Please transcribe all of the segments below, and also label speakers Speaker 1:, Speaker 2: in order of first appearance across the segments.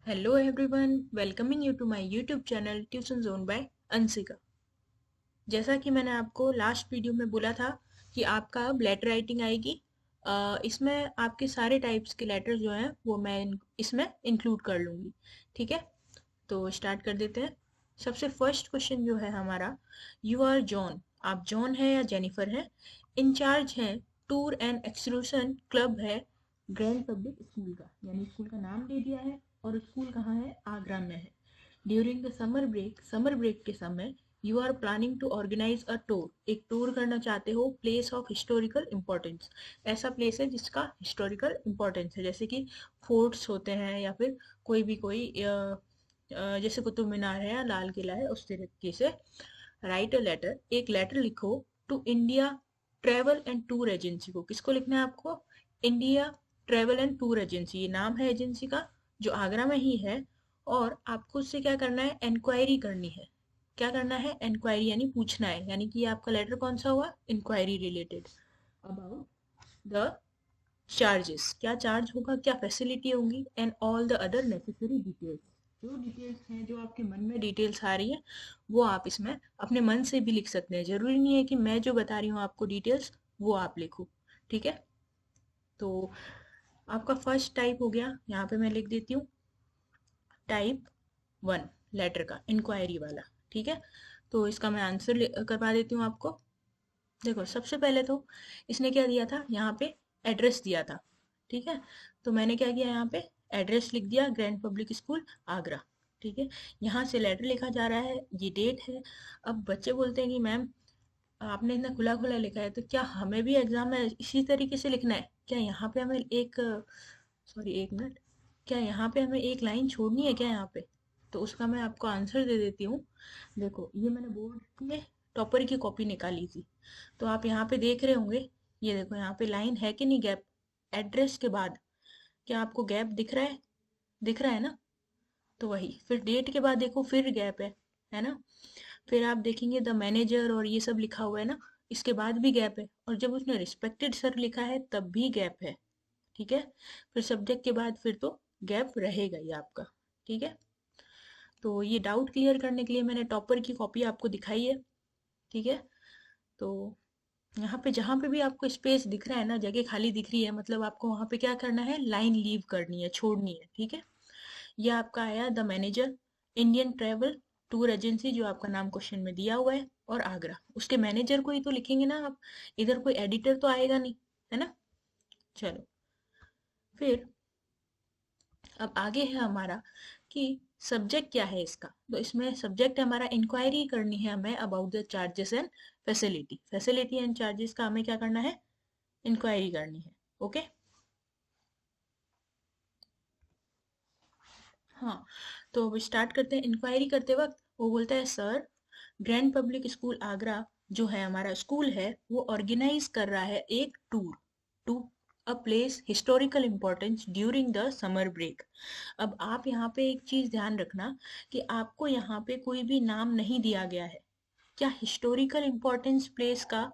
Speaker 1: Hello everyone, welcoming you to my YouTube channel Tuition Zone by Anshika. जैसा कि मैंने आपको लास्ट वीडियो में बोला था कि आपका अब लेटर राइटिंग आएगी। इसमें आपके सारे टाइप्स के लेटर जो हैं वो मैं इसमें इंक्लूड कर लूँगी। ठीक है, तो स्टार्ट कर देते हैं। सबसे फर्स्ट क्वेश्चन जो है हमारा, यू आर जॉन, आप जॉन है या जेनिफर है, इंचार्ज हैं टूर एंड एक्सक्लूशन क्लब है ग्रैंड पब्लिक स्कूल का, यानी स्कूल का नाम दे दिया है और स्कूल कहाँ है, आगरा में है। ड्यूरिंग द समर ब्रेक के समय you are planning to organise a tour, एक टूर करना चाहते हो प्लेस ऑफ हिस्टोरिकल इम्पोर्टेंस, ऐसा प्लेस है जिसका हिस्टोरिकल इम्पोर्टेंस है, जैसे कि फोर्ट्स होते हैं या फिर कोई जैसे कुतुब मीनार है या लाल किला है, उस तरीके से। राइट अ लेटर, एक लेटर लिखो to India travel and tour agency को, किसको लिखना है आपको, India travel and tour agency, ये नाम है एजेंसी का जो आगरा में ही है। और आपको उससे क्या करना है, इंक्वायरी करनी है। क्या करना है, इंक्वायरी यानी पूछना है, यानी कि आपका लेटर कौन सा हुआ, enquiry related about the charges, क्या चार्ज होगा, क्या फैसिलिटी होंगी, and all the other necessary details, जो डिटेल्स हैं जो आपके मन में डिटेल्स आ रही है वो आप इसमें अपने मन से भी लिख सकते हैं। जरूरी नहीं है कि मैं जो बता रही हूँ आपको डिटेल्स वो आप लिखो। ठीक है, तो आपका फर्स्ट टाइप हो गया, यहाँ पे मैं लिख देती हूँ टाइप 1 लेटर का, इंक्वायरी वाला। ठीक है, तो इसका मैं आंसर करवा देती हूँ आपको। देखो, सबसे पहले तो इसने क्या दिया था, यहाँ पे एड्रेस दिया था। ठीक है, तो मैंने क्या किया, यहाँ पे एड्रेस लिख दिया, ग्रैंड पब्लिक स्कूल आगरा। ठीक है, यहाँ से लेटर लिखा जा रहा है, ये डेट है। अब बच्चे बोलते हैं कि मैम आपने इतना खुला खुला लिखा है, तो क्या हमें भी एग्जाम में इसी तरीके से लिखना है, क्या यहाँ पे हमें एक, सॉरी एक मिनट, क्या यहाँ पे हमें एक लाइन छोड़नी है क्या यहाँ पे। तो उसका मैं आपको आंसर दे देती हूँ। देखो, ये मैंने बोर्ड में टॉपर की कॉपी निकाली थी, तो आप यहाँ पे देख रहे होंगे, ये देखो यहाँ पे लाइन है कि नहीं, गैप एड्रेस के बाद, क्या आपको गैप दिख रहा है, दिख रहा है ना। तो वही, फिर डेट के बाद देखो फिर गैप है ना। फिर आप देखेंगे द मैनेजर और ये सब लिखा हुआ है ना, इसके बाद भी गैप है, और जब उसने रिस्पेक्टेड सर लिखा है तब भी गैप है। ठीक है, फिर सब्जेक्ट के बाद फिर तो गैप रहेगा ही आपका। ठीक है, तो ये डाउट क्लियर करने के लिए मैंने टॉपर की कॉपी आपको दिखाई है। ठीक है, तो यहाँ पे जहाँ पे भी आपको स्पेस दिख रहा है ना, जगह खाली दिख रही है, मतलब आपको वहाँ पे क्या करना है, लाइन लीव करनी है, छोड़नी है। ठीक है, ये आपका आया the manager, Indian travel tour agency जो आपका नाम क्वेश्चन में दिया हुआ है, और आगरा, उसके मैनेजर को ही तो लिखेंगे ना आप, इधर कोई एडिटर तो आएगा नहीं, है ना। चलो, फिर अब आगे है हमारा कि सब्जेक्ट क्या है इसका, तो इसमें सब्जेक्ट हमारा इंक्वायरी करनी है हमें about the charges and facility and charges का हमें क्या करना है, इंक्वायरी करनी है। ओके, हाँ, तो अब स्टार्ट करते हैं। इंक्वायरी करते वक्त वो बोलता है, sir grand public school Agra जो है हमारा स्कूल है, वो ऑर्गेनाइज कर रहा है एक tour to a place historical importance during the summer break. अब आप यहाँ पे एक चीज ध्यान रखना कि आपको यहाँ पे कोई भी नाम नहीं दिया गया है। क्या हिस्टोरिकल इम्पोर्टेंस प्लेस का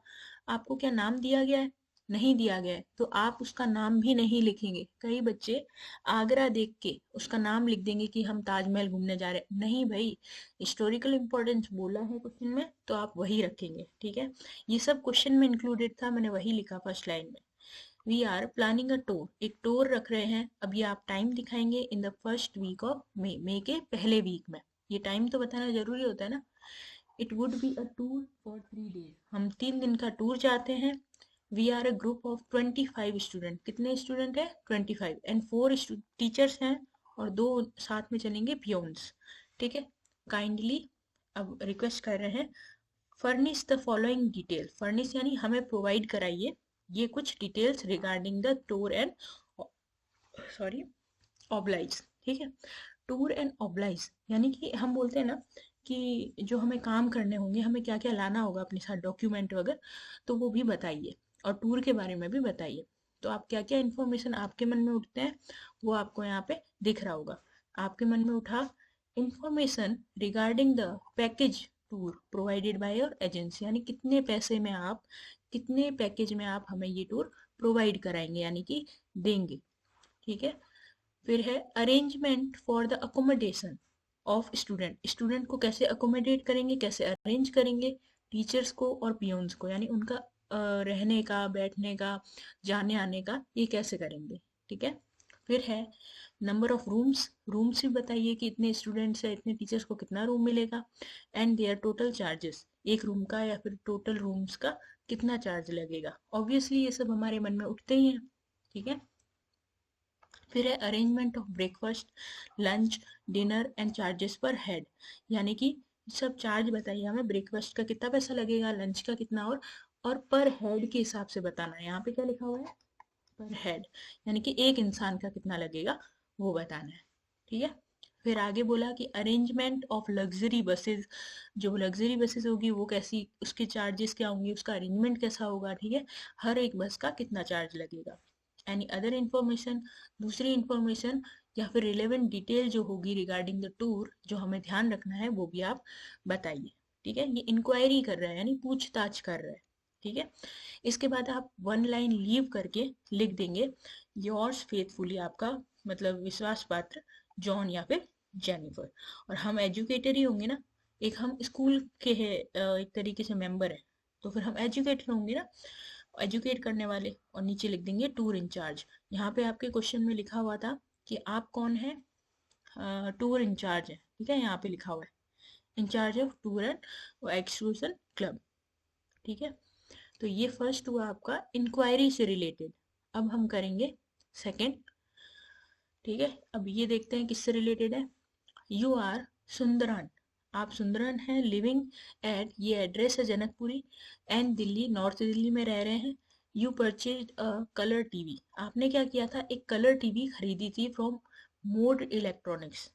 Speaker 1: आपको क्या नाम दिया गया है, नहीं दिया गया है, तो आप उसका नाम भी नहीं लिखेंगे। कई बच्चे आगरा देख के उसका नाम लिख देंगे कि हम ताजमहल घूमने जा रहे हैं, नहीं भाई, हिस्टोरिकल इम्पोर्टेंस बोला है क्वेश्चन में तो आप वही रखेंगे। ठीक है, ये सब क्वेश्चन में इंक्लूडेड था, मैंने वही लिखा फर्स्ट लाइन में। We are planning a tour, एक टूर रख रहे हैं। अब ये आप टाइम दिखाएंगे, in the first week of May के पहले वीक में, ये टाइम तो बताना जरूरी होता है ना। It would be a tour for 3 days, हम 3 दिन का टूर चाहते हैं। We are a group of 25 student, कितने स्टूडेंट है, 25, एंड 4 टीचर्स हैं, और 2 साथ में चलेंगे पियोन्स। ठीक है, काइंडली अब रिक्वेस्ट कर रहे हैं, furnish the following detail, furnish यानी हमें प्रोवाइड कराइए ये कुछ details regarding the tour and, sorry, oblige. ठीक है, टूर एंड ऑब्लाइज यानी कि हम बोलते हैं ना कि जो हमें काम करने होंगे, हमें क्या क्या लाना होगा अपने साथ, डॉक्यूमेंट वगैरह, तो वो भी बताइए, और टूर के बारे में भी बताइए। तो आप क्या क्या इन्फॉर्मेशन आपके मन में उठते हैं वो आपको यहाँ पे दिख रहा होगा। आपके मन में उठा information regarding the package tour provided by your agency, यानी कितने पैसे में आप, कितने पैकेज में आप हमें ये टूर प्रोवाइड कराएंगे, यानी कि देंगे। ठीक है, फिर है arrangement for the accommodation of student, student को कैसे अकोमोडेट करेंगे, कैसे अरेंज करेंगे, टीचर्स को और पियोन्स को, यानी उनका रहने का, बैठने का, जाने आने का, ये कैसे करेंगे, ठीक है। फिर है नंबर ऑफ रूम्स, रूम्स भी बताइए कि इतने स्टूडेंट्स है, इतने टीचर्स को कितना रूम मिलेगा, एंड देयर टोटल चार्जेस, एक रूम का या फिर टोटल रूम्स का कितना चार्ज लगेगा। ऑब्वियसली ये सब हमारे मन में उठते ही हैं, ठीक है। फिर है arrangement of breakfast, lunch, dinner and charges पर हेड, यानी कि सब चार्ज बताइए हमें, ब्रेकफास्ट का कितना पैसा लगेगा, लंच का कितना, और पर हेड के हिसाब से बताना है। यहाँ पे क्या लिखा हुआ है, पर हेड, यानी कि एक इंसान का कितना लगेगा वो बताना है, ठीक है। फिर आगे बोला कि अरेंजमेंट ऑफ लग्जरी बसेस, जो लग्जरी बसेस होगी वो कैसी, उसके चार्जेस क्या होंगे, उसका अरेंजमेंट कैसा होगा, ठीक है, हर एक बस का कितना चार्ज लगेगा। एनी अदर इंफॉर्मेशन, दूसरी इंफॉर्मेशन या फिर रिलेवेंट डिटेल जो होगी रिगार्डिंग द टूर, जो हमें ध्यान रखना है वो भी आप बताइए, ठीक है। ये इंक्वायरी कर रहा है, यानी पूछताछ कर रहा है, ठीक है। इसके बाद आप वन लाइन लीव करके लिख देंगे योर्स फेथफुली, आपका मतलब विश्वास पात्र जॉन या फिर जेनिफर। और हम एजुकेटर ही होंगे ना, एक हम स्कूल के है, एक तरीके से मेंबर है, तो फिर हम एजुकेटर होंगे ना, एजुकेट करने वाले। और नीचे लिख देंगे टूर इंचार्ज। यहाँ पे आपके क्वेश्चन में लिखा हुआ था कि आप कौन है, टूर इंचार्ज है, ठीक है, यहाँ पे लिखा हुआ है in charge of tour and exclusive club, ठीक है। तो ये फर्स्ट हुआ आपका इंक्वायरी से रिलेटेड। अब हम करेंगे सेकंड, ठीक है। अब ये देखते हैं किससे रिलेटेड है। यू आर सुंदरन, आप सुंदरन हैं, लिविंग एट, ये एड्रेस है जनकपुरी, एंड दिल्ली, नॉर्थ दिल्ली में रह रहे हैं। You purchase a colour TV, आपने क्या किया था, एक कलर टीवी खरीदी थी फ्रॉम मोड इलेक्ट्रॉनिक्स,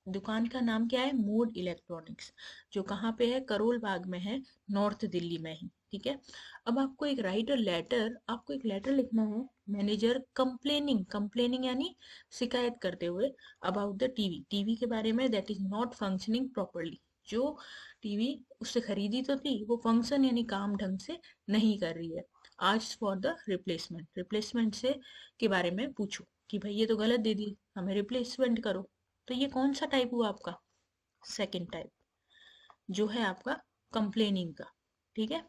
Speaker 1: दुकान का नाम क्या है, मोड इलेक्ट्रॉनिक्स, जो कहाँ पे है, करोल बाग में है, नॉर्थ दिल्ली में ही, ठीक है। अब आपको एक राइट अ लेटर, आपको एक लेटर लिखना है मैनेजर, कंप्लेनिंग, कंप्लेनिंग यानी शिकायत करते हुए, अबाउट द टीवी, टीवी के बारे में, that is not functioning properly, जो टीवी उससे खरीदी तो थी वो फंक्शन यानी काम ढंग से नहीं कर रही है। आज फॉर द रिप्लेसमेंट, रिप्लेसमेंट से के बारे में पूछो कि भाई ये तो गलत दे दी, हमें रिप्लेसमेंट करो। तो ये कौन सा टाइप हुआ आपका, सेकंड टाइप, जो है आपका कंप्लेनिंग का, ठीक है।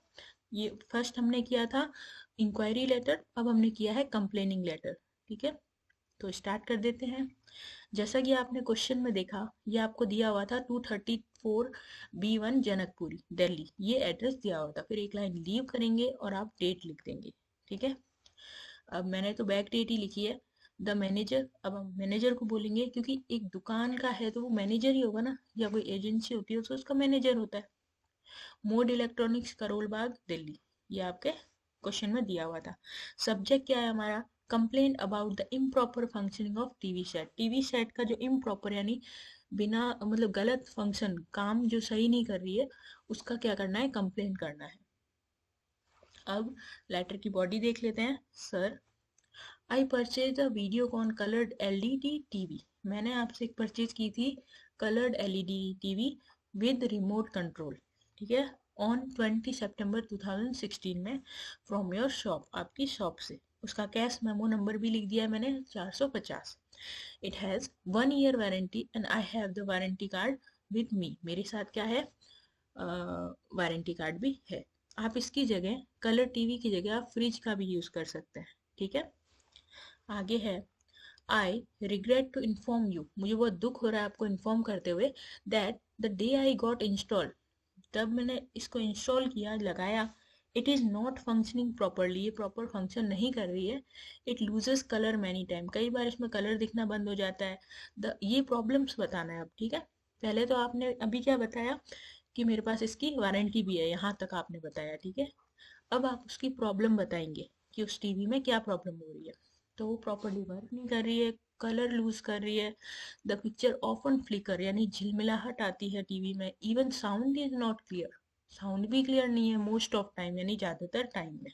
Speaker 1: ये फर्स्ट हमने किया था इंक्वायरी लेटर, अब हमने किया है कंप्लेनिंग लेटर, ठीक है। तो स्टार्ट कर देते हैं। जैसा कि आपने क्वेश्चन में देखा, ये आपको दिया हुआ था 234B1 जनकपुरी दिल्ली, ये एड्रेस दिया हुआ था। फिर एक लाइन लीव करेंगे और आप डेट लिख देंगे, ठीक है। अब मैंने तो बैक डेट ही लिखी है, द मैनेजर। अब हम मैनेजर को बोलेंगे, क्योंकि एक दुकान का है तो वो मैनेजर ही होगा ना, या कोई एजेंसी होती है तो उसका मैनेजर होता है। मोड इलेक्ट्रॉनिक्स, करोल बाग, दिल्ली, ये आपके क्वेश्चन में दिया हुआ था। सब्जेक्ट क्या है हमारा, complain about the improper functioning of TV set, TV set का जो इम्प्रॉपर यानी बिना मतलब गलत फंक्शन, काम जो सही नहीं कर रही है, उसका क्या करना है, कंप्लेन करना है। अब लेटर की बॉडी देख लेते हैं। Sir, I purchase a Videocon coloured LED TV, मैंने आपसे एक परचेज की थी coloured LED TV with remote control, ठीक है, ऑन 20 सितंबर 2016 में, फ्रॉम योर शॉप, आपकी शॉप से। उसका कैश मेमो नंबर भी लिख दिया है मैंने 450। It has 1 year warranty and I have the warranty card with me, मेरे साथ क्या है, वारंटी कार्ड भी है। आप इसकी जगह, कलर टीवी की जगह आप फ्रिज का भी यूज़ कर सकते हैं, ठीक है। आगे है, I regret to inform you, मुझे बहुत दुख हो रहा है आपको इन्फॉर्म करते हुए, that the day I got install, तब मैंने इसको इंस्टॉल किया, लगाया, it is not functioning properly, ये प्रॉपर फंक्शन नहीं कर रही है। It loses colour many time, कई बार इसमें कलर दिखना बंद हो जाता है। ये प्रॉब्लम्स बताना है अब, ठीक है। पहले तो आपने अभी क्या बताया कि मेरे पास इसकी वारंटी भी है, यहाँ तक आपने बताया, ठीक है। अब आप उसकी प्रॉब्लम बताएंगे कि उस टीवी में क्या प्रॉब्लम हो रही है। तो वो प्रॉपरली वर्क नहीं कर रही है, कलर लूज कर रही है, द पिक्चर ऑफन फ्लिकर यानी झिलमिलाहट आती है टीवी में, even sound is not clear, sound भी क्लियर नहीं है मोस्ट ऑफ टाइम यानी ज़्यादातर टाइम में।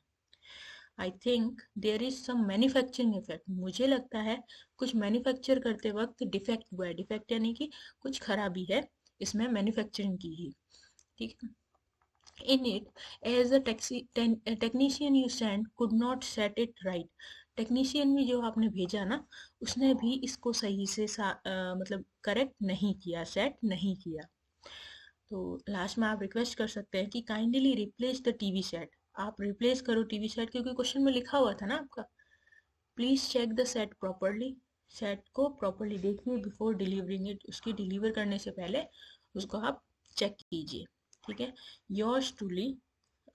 Speaker 1: I think there is some manufacturing effect, मुझे लगता है कुछ मैन्युफैक्चर करते वक्त डिफेक्ट हुआ है, डिफेक्ट यानी कि कुछ खराबी है इसमें मैन्युफैक्चरिंग की ही, ठीक है। In it, as the technician you sent could not set it right, technician भी जो आपने भेजा ना, उसने भी इसको सही से मतलब करेक्ट नहीं किया, सेट नहीं किया। तो लास्ट में आप रिक्वेस्ट कर सकते हैं कि kindly replace the TV set. आप रिप्लेस करो टीवी सेट, क्योंकि क्वेश्चन में लिखा हुआ था ना आपका। Please check the set properly. Set को प्रॉपरली देखिए बिफोर डिलीवरिंग इट। उसकी डिलीवर करने से पहले उसको आप चेक कीजिए। ठीक है। योर्स ट्रूली,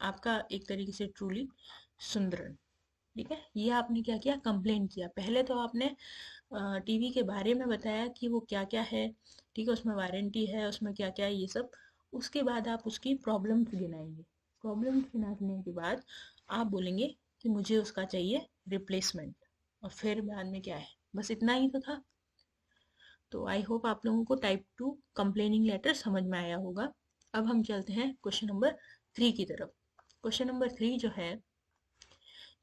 Speaker 1: आपका एक तरीके से ट्रूली, सुंदरन। ठीक है। ये आपने क्या किया, कंप्लेन किया। पहले तो आपने टीवी के बारे में बताया कि वो क्या क्या है, ठीक है, उसमें वारंटी है, उसमें क्या क्या है, ये सब। उसके बाद आप उसकी प्रॉब्लम्स गिनाएंगे। प्रॉब्लम्स गिनाने के बाद आप बोलेंगे कि मुझे उसका चाहिए रिप्लेसमेंट। और फिर बाद में क्या है, बस इतना ही तो था। तो आई होप आप लोगों को टाइप 2 कंप्लेनिंग लेटर समझ में आया होगा। अब हम चलते हैं क्वेश्चन नंबर 3 की तरफ। क्वेश्चन नंबर 3 जो है,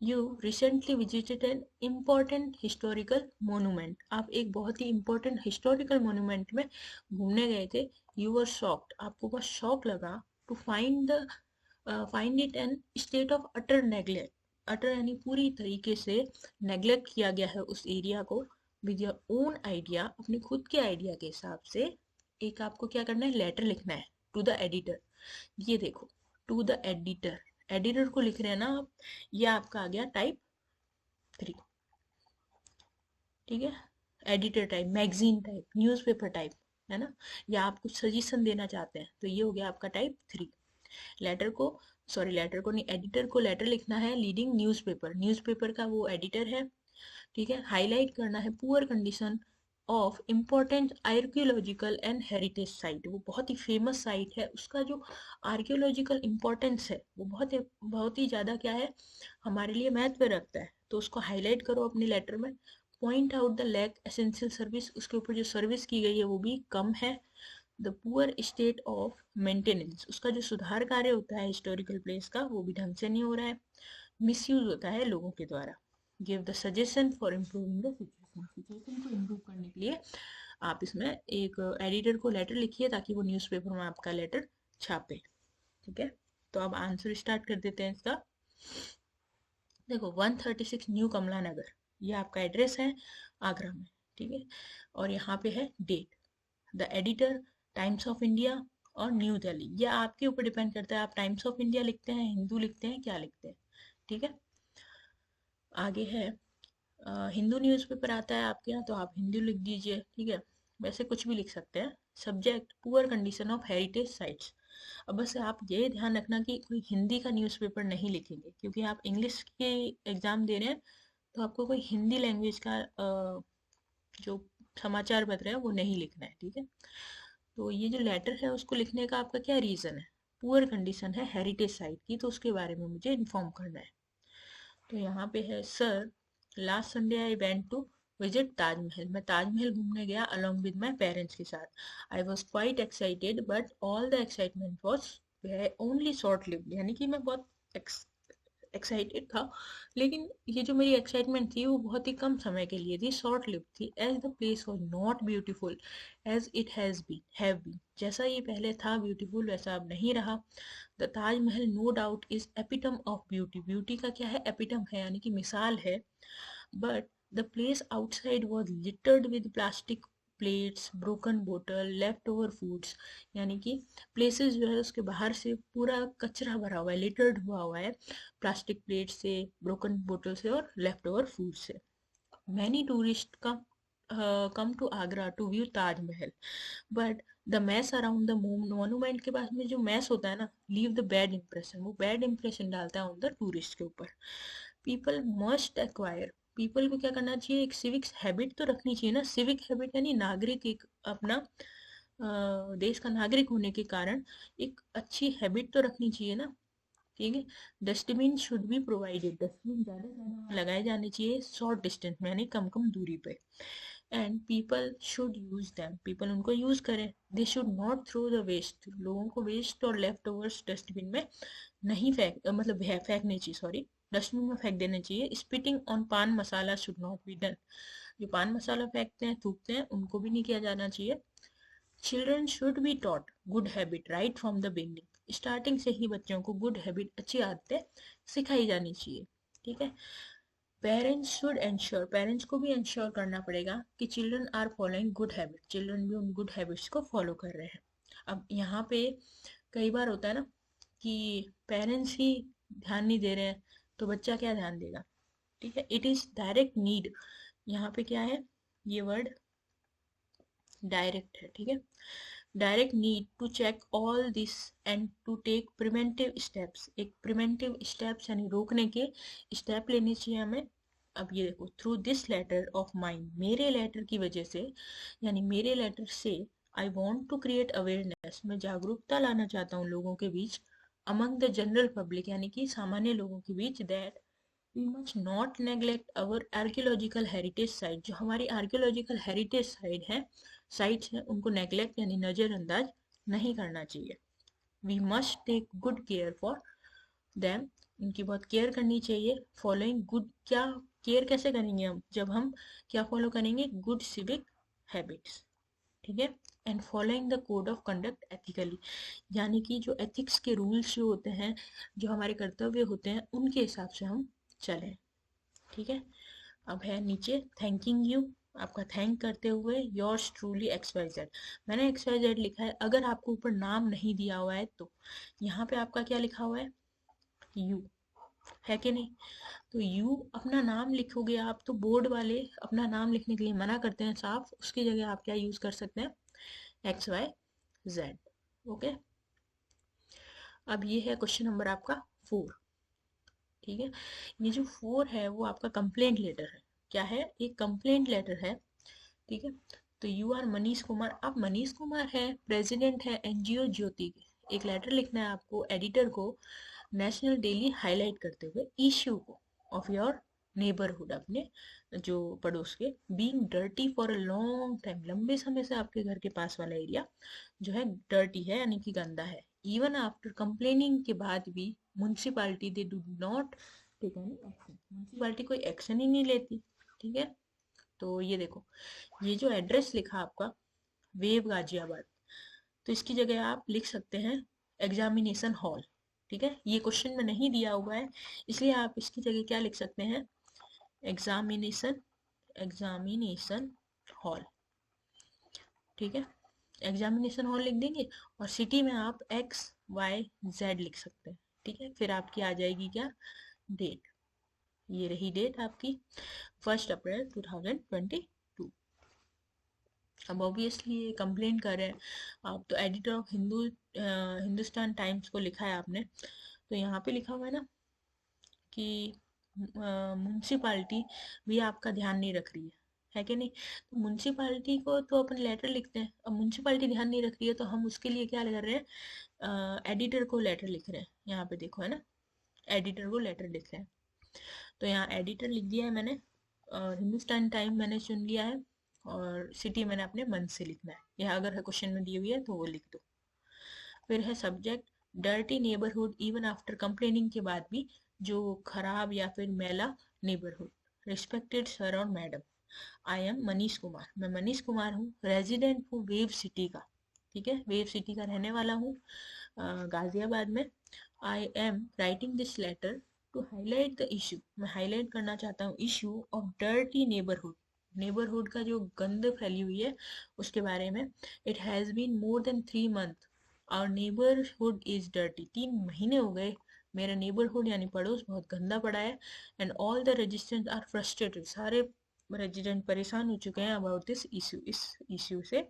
Speaker 1: you recently visited an important historical monument. आप एक बहुत ही इम्पोर्टेंट हिस्टोरिकल मोनूमेंट में घूमने गए थे। यू वर शॉक्ड, आपको बहुत शौक लगा, to find it an state of utter neglect. Utter यानी पूरी तरीके से नेग्लेक्ट किया गया है उस एरिया को। विद योर ओन आइडिया, अपने खुद के आइडिया के हिसाब से एक आपको क्या करना है, लेटर लिखना है टू द एडिटर। ये देखो, टू द एडिटर, एडिटर को लिख रहे हैं ना आप। ये आपका आ गया टाइप 3। ठीक है। Editor type, magazine type, newspaper type, है ना। या आप कुछ सजेशन देना चाहते हैं, तो ये हो गया आपका टाइप 3। लेटर को, सॉरी लेटर को नहीं, एडिटर को लेटर लिखना है लीडिंग न्यूज़पेपर। न्यूज़पेपर का वो एडिटर है। ठीक है। हाईलाइट करना है poor condition of important archaeological and heritage site. वो बहुत ही फेमस साइट है, उसका जो आर्कियोलॉजिकल इम्पोर्टेंस है वो बहुत ही ज़्यादा क्या है, हमारे लिए महत्व रखता है। तो उसको हाईलाइट करो अपने लेटर में। Point out the lack essential service, उसके ऊपर जो सर्विस की गई है वो भी कम है। The poor state of maintenance, उसका जो सुधार कार्य होता है हिस्टोरिकल प्लेस का, वो भी ढंग से नहीं हो रहा है। मिसयूज होता है लोगों के द्वारा। Give the suggestion for improving the situation. Situation को इम्प्रूव करने के लिए आप इसमें एक एडिटर को लेटर लिखिए, ताकि वो न्यूज़पेपर में आपका लेटर छापे। ठीक है। तो अब आंसर स्टार्ट कर देते हैं इसका। देखो, 136 न्यू कमला नगर, ये आपका एड्रेस है आगरा में। ठीक है। और यहाँ पे है date. The editor, Times of India और न्यू दिल्ली। ये आपके ऊपर डिपेंड करता है, आप टाइम्स ऑफ इंडिया लिखते हैं, हिंदू लिखते हैं, क्या लिखते हैं। ठीक है। आगे है हिंदू न्यूज़पेपर आता है आपके यहाँ, तो आप हिंदू लिख दीजिए। ठीक है। वैसे कुछ भी लिख सकते हैं। Subject, poor condition of heritage sites. अब बस आप ये ध्यान रखना कि कोई हिंदी का न्यूज़पेपर नहीं लिखेंगे, क्योंकि आप इंग्लिश के एग्ज़ाम दे रहे हैं। तो आपको कोई हिंदी लैंग्वेज का जो समाचार पत्र है वो नहीं लिखना है। ठीक है। तो ये जो लेटर है उसको लिखने का आपका क्या रीज़न है, पुअर कंडीशन है हेरिटेज साइट की, तो उसके बारे में मुझे इन्फॉर्म करना है। तो यहाँ पे है, sir last Sunday I went to visit Taj Mahal. मैं ताजमहल घूमने गया अलॉन्ग विद माई पेरेंट्स के साथ। I was quite excited but all the excitement was only short lived. यानी कि मैं बहुत एक्साइटेड था, लेकिन ये जो मेरी एक्साइटमेंट थी वो बहुत ही कम समय के लिए थी, शॉर्ट लिव थी। As the place was not beautiful as it have been. जैसा ये पहले था ब्यूटीफुल, वैसा अब नहीं रहा। The Taj Mahal no doubt is epitome of beauty. Beauty का क्या है, एपिटम है, यानी कि मिसाल है। But the place outside was littered with plastic plates, broken bottle, left over foods. यानी कि प्लेसेस जो है उसके बाहर से पूरा कचरा भरा हुआ है, लिटर्ड हुआ हुआ है प्लास्टिक प्लेट से, ब्रोकन बोतल से और लेफ्ट ओवर फूड से। Many tourist come to Agra to view Taj Mahal, but the mess around the monument के पास में जो मैस होता है ना, लीव द बैड इंप्रेशन, वो बैड इंप्रेशन डालता है ऑन द टूरिस्ट के ऊपर। पीपल मस्ट एक्वायर, पीपल को क्या करना चाहिए, एक सिविक्स हैबिट तो रखनी चाहिए ना। सिविक हैबिट यानी नागरिक, एक अपना देश का नागरिक होने के कारण एक अच्छी हैबिट तो रखनी चाहिए ना। ठीक है। Dustbin should be provided, dustbin ज़्यादा से ज़्यादा लगाए जाने चाहिए शॉर्ट डिस्टेंस में, यानी कम कम दूरी पे। And people should use them, people उनको यूज करें। They should not throw the waste, लोगों को वेस्ट और लेफ्ट ओवर्स डस्टबिन में नहीं मतलब फेंकने चाहिए, सॉरी, डस्टबिन में फेंक देने चाहिए। स्पिटिंग ऑन पान मसाला शुड नॉट बी डन, जो पान मसाला फेंकते हैं, थूकते हैं, उनको भी नहीं किया जाना चाहिए। Children should be taught good habit right from the beginning, starting से ही बच्चों को गुड हैबिट, अच्छी आदतें सिखाई जानी चाहिए। ठीक है। पेरेंट्स को भी इंश्योर करना पड़ेगा कि children are following good habit, children भी उन गुड हैबिट्स को फॉलो कर रहे हैं। अब यहाँ पे कई बार होता है ना कि पेरेंट्स ही ध्यान नहीं दे रहे हैं, तो बच्चा क्या ध्यान देगा। ठीक है, इट इज डायरेक्ट नीड, यहाँ पे क्या है, ये वर्ड डायरेक्ट है। ठीक है, direct need to check all this and to take preventive steps, एक प्रिवेंटिव स्टेप्स यानी रोकने के स्टेप लेने चाहिए हमें। अब ये देखो, through this letter of mind, मेरे लेटर की वजह से, यानी मेरे लेटर से, I want to create awareness, मैं जागरूकता लाना चाहता हूँ लोगों के बीच, अमंग द जनरल पब्लिक यानी कि सामान्य लोगों के बीच, that we must not neglect our archaeological heritage site, जो हमारी आर्कियोलॉजिकल हेरिटेज साइट्स हैं उनको नेग्लेक्ट यानी नज़रअंदाज नहीं करना चाहिए। We must take good care for them, उनकी बहुत केयर करनी चाहिए। फॉलोइंग गुड, क्या केयर कैसे करेंगे हम, जब हम क्या फॉलो करेंगे, गुड सिविक हैबिट्स। ठीक है, and following the code of conduct ethically, यानी कि जो एथिक्स के रूल्स जो होते हैं, जो हमारे कर्तव्य होते हैं, उनके हिसाब से हम चलें। ठीक है, अब है नीचे थैंकिंग यू, आपका थैंक करते हुए, yours truly X Y Z, मैंने एक्स वाई जेड लिखा है, अगर आपको ऊपर नाम नहीं दिया हुआ है तो यहाँ पे आपका क्या लिखा हुआ है, यू, है कि नहीं। तो यू अपना नाम लिखोगे आप, तो बोर्ड वाले अपना नाम लिखने के लिए मना करते हैं साफ, उसकी जगह आप क्या यूज कर सकते हैं, एक्स वाई जेड। ओके, अब ये है क्वेश्चन नंबर आपका 4। ठीक है, ये जो 4 है वो आपका कंप्लेंट लेटर है। क्या है, एक कंप्लेंट लेटर है। ठीक है, तो यू आर मनीष कुमार, आप मनीष कुमार है, प्रेसिडेंट है एनजीओ ज्योति के, एक लेटर लिखना है आपको एडिटर को, नेशनल डेली हाईलाइट करते हुए इश्यू को ऑफ योर नेबरहुड, अपने जो पड़ोस के, being dirty for a long time, लंबे समय से आपके घर के पास वाला एरिया जो है डर्टी है यानी कि गंदा है। इवन आफ्टर कंप्लेनिंग के बाद भी municipality they do not take any action, municipality कोई एक्शन ही नहीं लेती। ठीक है, तो ये देखो, ये जो एड्रेस लिखा आपका वेव गाजियाबाद, तो इसकी जगह आप लिख सकते हैं एग्जामिनेशन हॉल। ठीक है, ये क्वेश्चन में नहीं दिया हुआ है, इसलिए आप इसकी जगह क्या लिख सकते हैं, एग्जामिनेशन एग्जामिनेशन हॉल। ठीक है, एग्जामिनेशन हॉल लिख देंगे, और सिटी में आप एक्स वाई जेड लिख सकते हैं। ठीक है, फिर आपकी आ जाएगी क्या, डेट, ये रही डेट आपकी 1 अप्रैल 2022। अब ऑब्वियसली ये कंप्लेन कर रहे हैं आप, तो एडिटर ऑफ हिंदुस्तान टाइम्स को लिखा है आपने, तो यहाँ पे लिखा हुआ है ना कि म्यूनसिपालिटी भी आपका ध्यान नहीं रख रही है कि नहीं। तो म्यूनसिपालिटी को तो अपन लेटर लिखते हैं, अब म्यूनसिपालिटी ध्यान नहीं रख रही है तो हम उसके लिए क्या कर रहे हैं, एडिटर को लेटर लिख रहे हैं। यहाँ पे देखो है ना, एडिटर को लेटर लिख रहे हैं, तो यहाँ एडिटर लिख दिया है मैंने, और हिंदुस्तान टाइम मैंने चुन लिया है, और सिटी मैंने अपने मन से लिखना है, यह अगर क्वेश्चन में दी हुई है तो वो लिख दो। फिर है subject dirty neighbourhood even after complaining के बाद भी, जो खराब या फिर मैला नेबरहुड। रिस्पेक्टेड सर और madam, I am Manish Kumar, मैं मनीष कुमार हूँ, रेजिडेंट हूँ वेव सिटी का। ठीक है, वेव सिटी का रहने वाला हूँ गाजियाबाद में। I am writing this letter to highlight the issue, मैं हाईलाइट करना चाहता हूँ issue of dirty neighbourhood, neighbourhood का जो गंद फैली हुई है उसके बारे में। It has been more than 3 month, और नेबरहुड इज डर्टी, 3 महीने हो गए मेरा नेबरहुड यानी पड़ोस बहुत गंदा पड़ा है। And all the resistant are frustrated, सारे रेजिडेंट परेशान हो चुके हैं अबाउट दिस इशू, इस इशू से।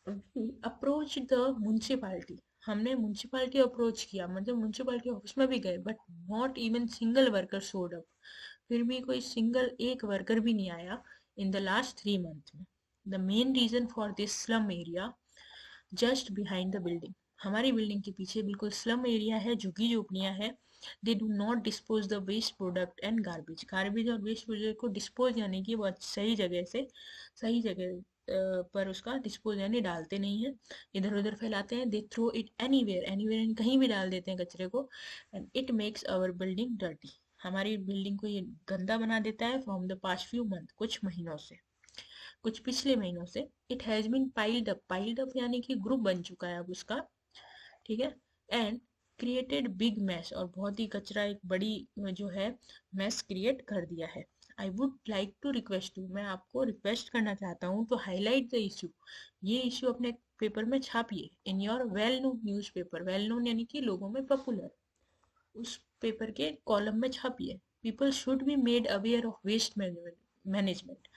Speaker 1: अप्रोच द म्यूनसिपालिटी, हमने म्यूनसिपालिटी अप्रोच किया, मतलब म्यूनसिपालिटी ऑफिस में भी गए, but not even single worker showed up, फिर भी कोई सिंगल एक वर्कर भी नहीं आया इन द लास्ट 3 मंथ में। The main reason for this slum area just behind the building, हमारी बिल्डिंग के पीछे बिल्कुल स्लम एरिया है, झुग्गी झोपड़ियाँ है। They do not dispose the waste product and garbage, garbage और वेस्ट प्रोडक्ट को डिस्पोज यानी कि बहुत सही जगह से, सही जगह पर उसका डिस्पोज यानी डालते नहीं है, इधर उधर फैलाते हैं। They throw it anywhere, anywhere कहीं भी डाल देते हैं कचरे को। And it makes our building dirty, हमारी बिल्डिंग को ये गंदा बना देता है from the past few month, कुछ महीनों से, कुछ पिछले महीनों से। It has been piled up, piled up यानी कि ग्रुप बन चुका है अब उसका। ठीक है, एंड क्रिएटेड बिग मैस, और बहुत ही कचरा, एक बड़ी जो है मैस क्रिएट कर दिया है। I would like to request you, मैं आपको रिक्वेस्ट करना चाहता हूँ टू हाईलाइट द इशू, ये इशू अपने पेपर में छापिए, in your well known newspaper, well known यानी कि लोगों में पॉपुलर, उस पेपर के कॉलम में छापिए। People should be made aware of waste management,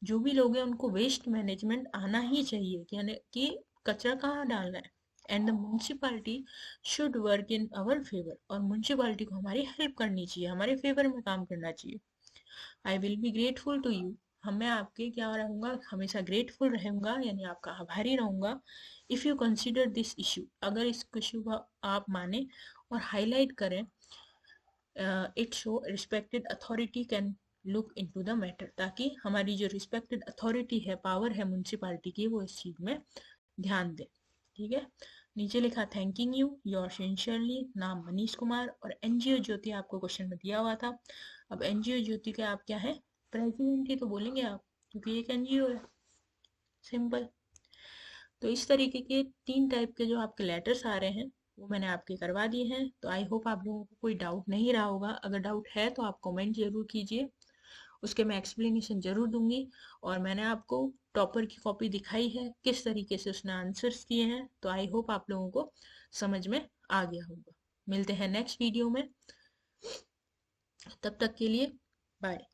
Speaker 1: जो भी लोग हैं उनको वेस्ट मैनेजमेंट आना ही चाहिए, यानी कि कचरा कहाँ डालना है। And the municipality should work in our favour, और म्यूनसिपालिटी को हमारी हेल्प करनी चाहिए, हमारे फेवर में काम करना चाहिए। I will be grateful to you, हम मैं आपके क्या रहूँगा, हमेशा ग्रेटफुल रहूँगा, यानी आपका आभारी रहूँगा। If you consider this issue, अगर इस इशू का आप माने और हाईलाइट करें, it show respected authority can look into the matter, ताकि हमारी जो रिस्पेक्टेड अथॉरिटी है, पावर है म्यूनसिपालिटी की, वो इस चीज़ में ध्यान दे। ठीक है, नीचे लिखा थैंकिंग यू योर सिंसियरली, नाम मनीष कुमार, और एनजीओ ज्योति आपको क्वेश्चन में दिया हुआ था। अब एनजीओ ज्योति के आप क्या है, प्रेसिडेंट ही तो बोलेंगे आप, क्योंकि एक एनजीओ है, सिंपल। तो इस तरीके के 3 टाइप के जो आपके लेटर्स आ रहे हैं वो मैंने आपके करवा दिए हैं। तो आई होप आप लोगों को कोई डाउट नहीं रहा होगा, अगर डाउट है तो आप कमेंट जरूर कीजिए, उसके मैं एक्सप्लेनेशन जरूर दूंगी। और मैंने आपको टॉपर की कॉपी दिखाई है, किस तरीके से उसने आंसर्स दिए हैं, तो आई होप आप लोगों को समझ में आ गया होगा। मिलते हैं नेक्स्ट वीडियो में, तब तक के लिए बाय।